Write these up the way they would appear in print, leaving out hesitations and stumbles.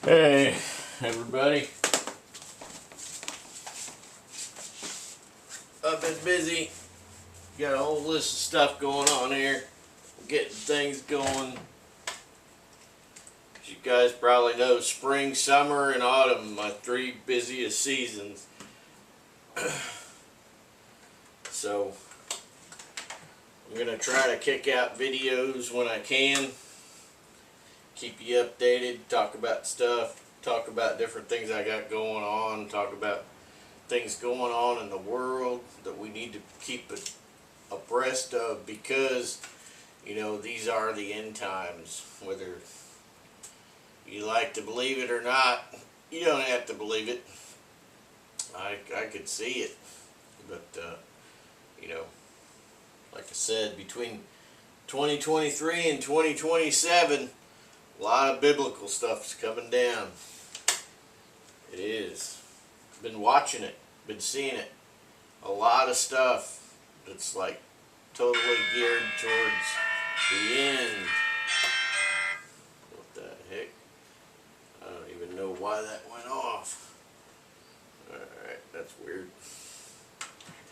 Hey, everybody. I've been busy. Got a whole list of stuff going on here. Getting things going. As you guys probably know, spring, summer, and autumn, my three busiest seasons. So, I'm going to try to kick out videos when I can. Keep you updated, talk about stuff, talk about different things I got going on, talk about things going on in the world that we need to keep abreast of, because you know these are the end times. Whether you like to believe it or not, you don't have to believe it. I could see it, but you know, like I said, between 2023 and 2027, a lot of biblical stuff is coming down. It is. Been watching it, been seeing it. A lot of stuff that's like totally geared towards the end. What the heck? I don't even know why that went off. Alright, that's weird.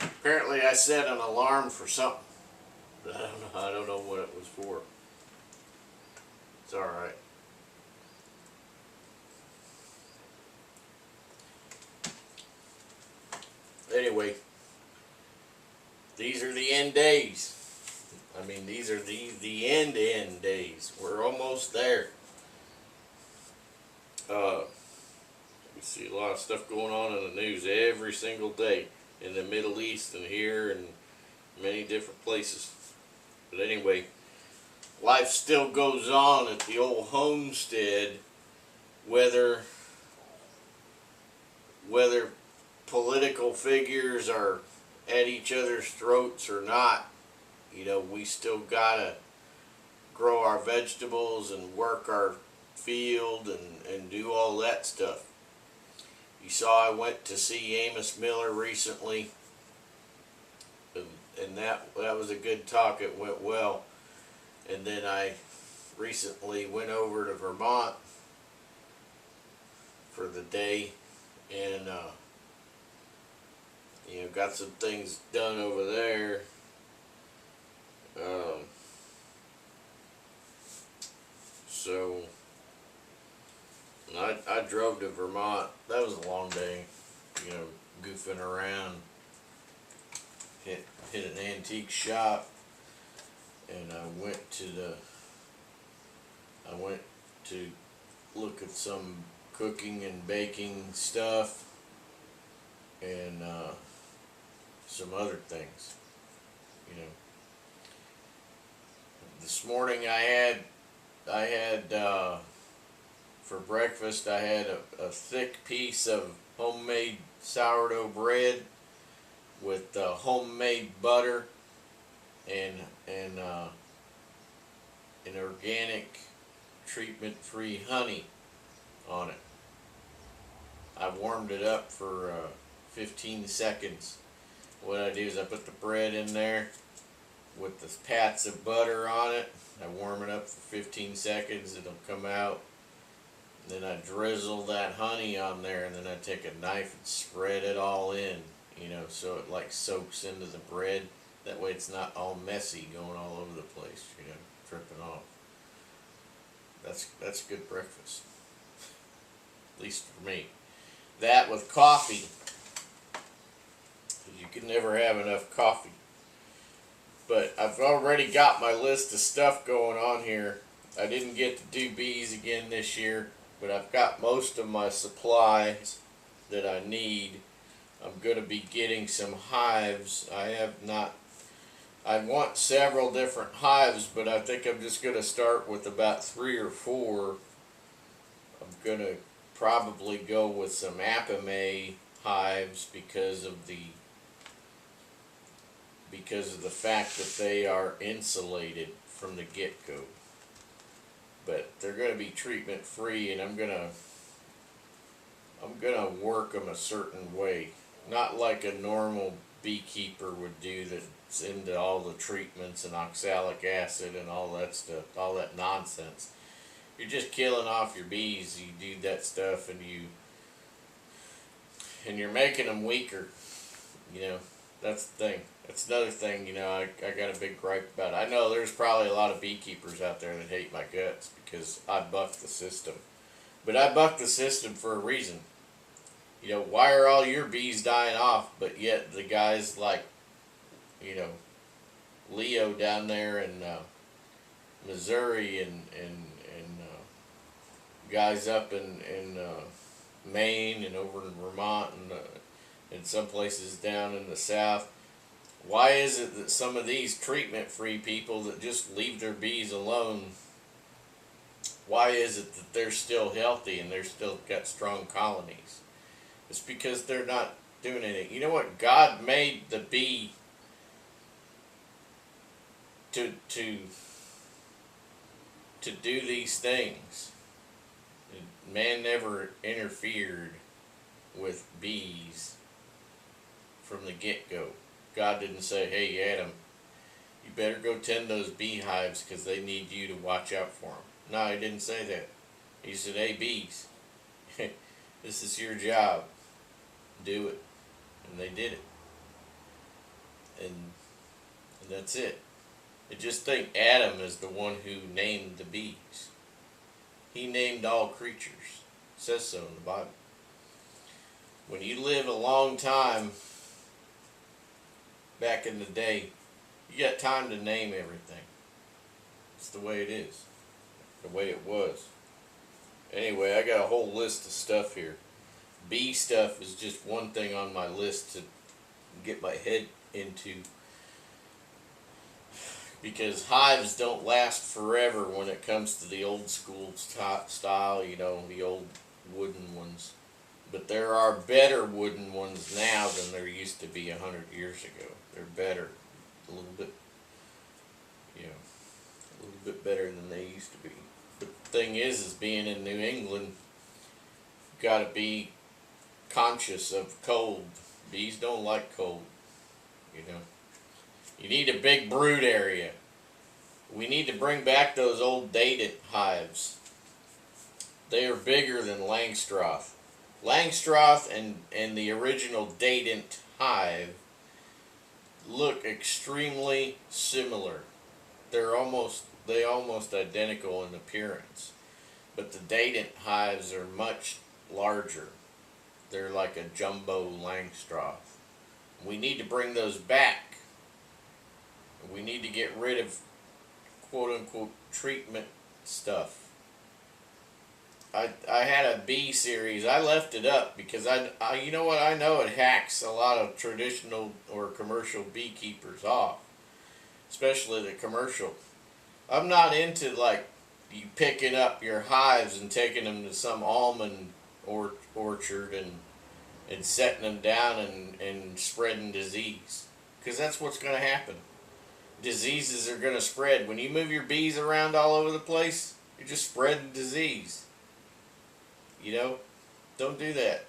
Apparently I set an alarm for something. But I don't know what it was for. It's alright. Anyway, these are the end days. I mean, these are the end days. We're almost there. We see a lot of stuff going on in the news every single day in the Middle East and here and many different places. But anyway, life still goes on at the old homestead, whether political figures are at each other's throats or not. You know, we still gotta grow our vegetables and work our field and do all that stuff. You saw I went to see Amos Miller recently, and that was a good talk. It went well. And then I recently went over to Vermont for the day, and you know, got some things done over there. So I drove to Vermont. That was a long day, you know, goofing around. Hit an antique shop, and I went to look at some cooking and baking stuff, and some other things, you know. This morning I had for breakfast I had a thick piece of homemade sourdough bread with homemade butter and an organic treatment-free honey on it. I warmed it up for 15 seconds. What I do is I put the bread in there with the pats of butter on it. I warm it up for 15 seconds. It'll come out. Then I drizzle that honey on there, and then I take a knife and spread it all in, you know, so it like soaks into the bread. That way it's not all messy going all over the place, you know, dripping off. That's good breakfast. At least for me. That with coffee. You can never have enough coffee. But I've already got my list of stuff going on here. I didn't get to do bees again this year, but I've got most of my supplies that I need. I'm going to be getting some hives. I want several different hives, but I think I'm just going to start with about 3 or 4. I'm going to probably go with some apame hives because of the fact that they are insulated from the get-go. But they're going to be treatment free, and I'm gonna work them a certain way, not like a normal beekeeper would do that's into all the treatments and oxalic acid and all that stuff, all that nonsense. you're just killing off your bees. You do that stuff, and you're making them weaker. You know, that's the thing. That's another thing. You know, I got a big gripe about it. I know there's probably a lot of beekeepers out there that hate my guts because I bucked the system, but I bucked the system for a reason. You know, why are all your bees dying off, but yet the guys like, you know, Leo down there in Missouri and guys up in Maine and over in Vermont and some places down in the South. Why is it that some of these treatment-free people that just leave their bees alone, why is it that they're still healthy and they're still got strong colonies? It's because they're not doing anything. You know what? God made the bee to do these things. Man never interfered with bees from the get-go. God didn't say, hey Adam, you better go tend those beehives because they need you to watch out for them. No, he didn't say that. He said, hey bees, this is your job. Do it. And they did it. And that's it. I just think Adam is the one who named the bees. He named all creatures. It says so in the Bible. When you live a long time back in the day, you got time to name everything. It's the way it is. The way it was. Anyway, I got a whole list of stuff here. Bee stuff is just one thing on my list to get my head into, because hives don't last forever when it comes to the old school style, you know, the old wooden ones. But there are better wooden ones now than there used to be 100 years ago. They're better, a little bit, you know, a little bit better than they used to be. But the thing is being in New England, you've got to be conscious of cold. Bees don't like cold, you know. You need a big brood area. We need to bring back those old dated hives. They are bigger than Langstroth. Langstroth and the original Dadant hive look extremely similar. They almost identical in appearance. But the Dadant hives are much larger. They're like a jumbo Langstroth. We need to bring those back. We need to get rid of quote-unquote treatment stuff. I had a bee series. I left it up because I you know what, I know it hacks a lot of traditional or commercial beekeepers off, especially the commercial. I'm not into like you picking up your hives and taking them to some almond orchard and setting them down and spreading disease, because that's what's going to happen. Diseases are going to spread. When you move your bees around all over the place, you're just spreading disease. You know, don't do that.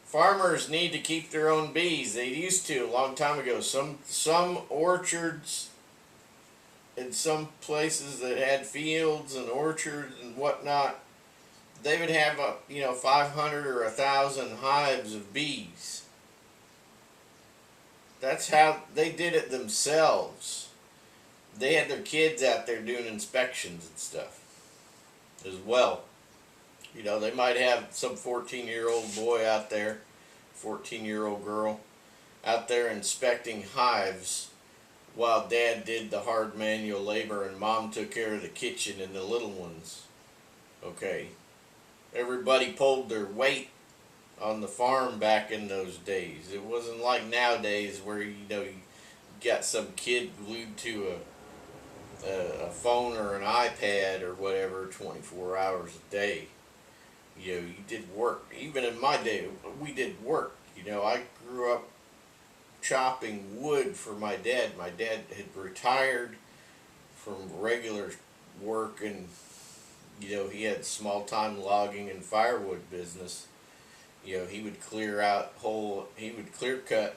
Farmers need to keep their own bees. They used to a long time ago. Some orchards in some places that had fields and orchards and whatnot, they would have 500 or 1,000 hives of bees. That's how they did it themselves. They had their kids out there doing inspections and stuff as well. You know, they might have some 14-year-old boy out there, 14-year-old girl out there inspecting hives while dad did the hard manual labor and mom took care of the kitchen and the little ones. Okay. Everybody pulled their weight on the farm back in those days. It wasn't like nowadays where you got some kid glued to a phone or an iPad or whatever 24 hours a day. You did work. Even in my day, we did work. I grew up chopping wood for my dad. My dad had retired from regular work, and he had small-time logging and firewood business. He would clear cut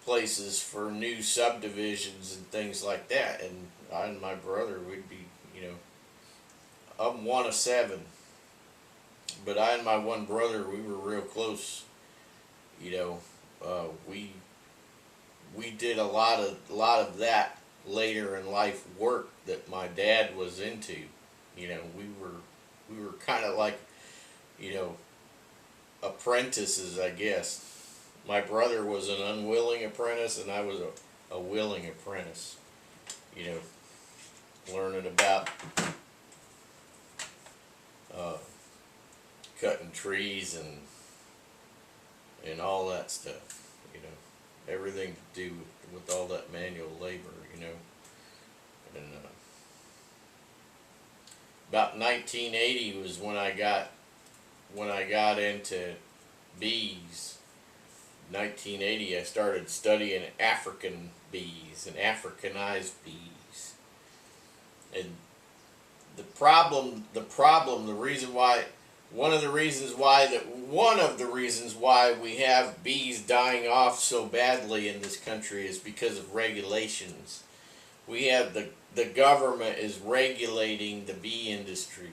places for new subdivisions and things like that. And I and my brother would be, I'm one of 7, but I and my one brother, we were real close. You know, we did a lot of that later in life work that my dad was into. You know, we were kind of like, you know, apprentices, I guess. My brother was an unwilling apprentice, and I was a willing apprentice. You know, learning about uh, cutting trees and all that stuff. You know, everything to do with all that manual labor. You know, and about 1980 was when I got into bees. 1980, I started studying African bees and Africanized bees. And the reason why, one of the reasons why we have bees dying off so badly in this country is because of regulations. We have the government is regulating the bee industry.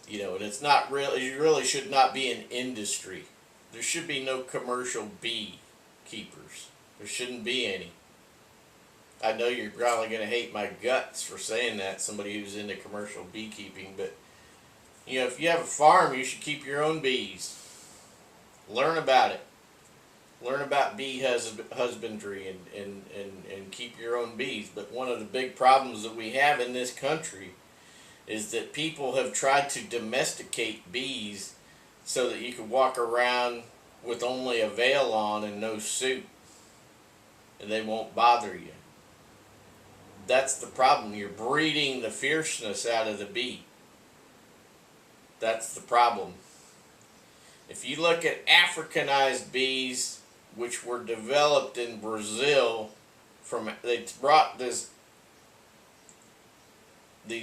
You know, and it's not really, it really should not be an industry. There should be no commercial bee keepers. There shouldn't be any. I know you're probably going to hate my guts for saying that, somebody who's into commercial beekeeping, but you know, if you have a farm, you should keep your own bees. Learn about it. Learn about bee husbandry and keep your own bees. But one of the big problems that we have in this country is that people have tried to domesticate bees so that you could walk around with only a veil on and no suit, and they won't bother you. That's the problem. You're breeding the fierceness out of the bee. That's the problem. If you look at Africanized bees, which were developed in Brazil, they brought these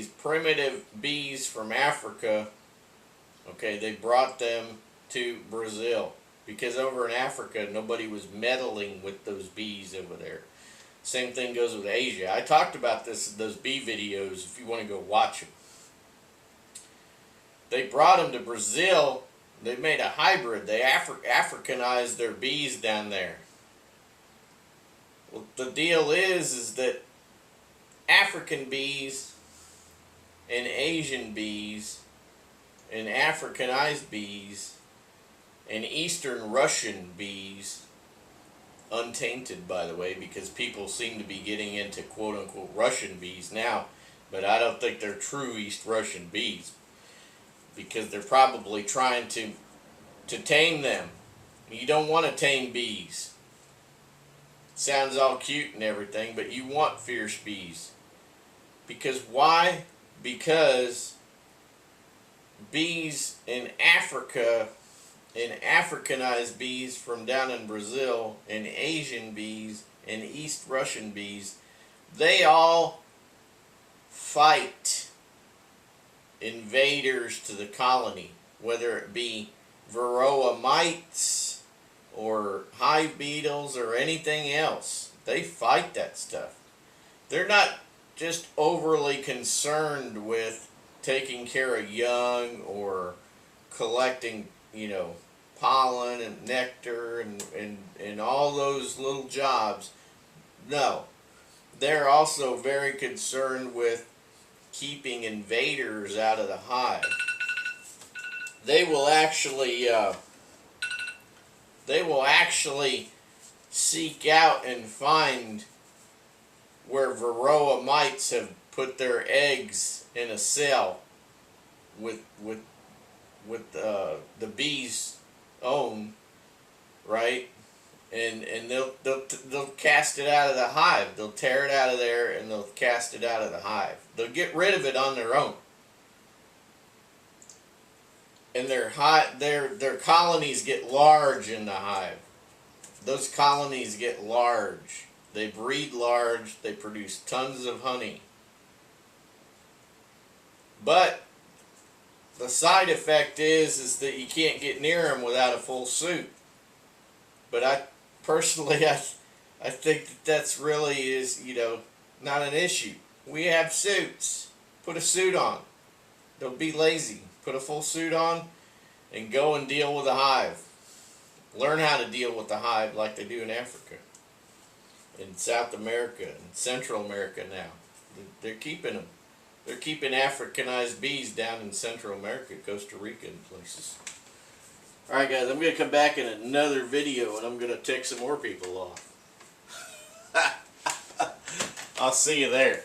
primitive bees from Africa. Okay, they brought them to Brazil because over in Africa nobody was meddling with those bees over there. Same thing goes with Asia. I talked about those bee videos if you want to go watch them. They brought them to Brazil. They made a hybrid. They Africanized their bees down there. Well, the deal is that African bees and Asian bees and Africanized bees and Eastern Russian bees, untainted by the way, because people seem to be getting into quote-unquote Russian bees now, but I don't think they're true East Russian bees, because they're probably trying to tame them. You don't want to tame bees. Sounds all cute and everything, but you want fierce bees. Because why? Because bees in Africa, and Africanized bees from down in Brazil, and Asian bees, and East Russian bees, they all fight invaders to the colony, whether it be varroa mites or hive beetles or anything else. They fight that stuff. They're not just overly concerned with taking care of young or collecting, you know, pollen and nectar and all those little jobs. No, they're also very concerned with keeping invaders out of the hive. They will actually seek out and find where varroa mites have put their eggs in a cell with the bee's own, right? And they'll cast it out of the hive. They'll tear it out of there and they'll cast it out of the hive. They'll get rid of it on their own. And their colonies get large in the hive. Those colonies get large. They breed large. They produce tons of honey. But the side effect is that you can't get near them without a full suit. But I personally think that's really not an issue. We have suits. Put a suit on. Don't be lazy. Put a full suit on and go and deal with a hive. Learn how to deal with the hive like they do in Africa, in South America, and Central America now. They're keeping them. They're keeping Africanized bees down in Central America, Costa Rica and places. Alright guys, I'm going to come back in another video and I'm going to tick some more people off. I'll see you there.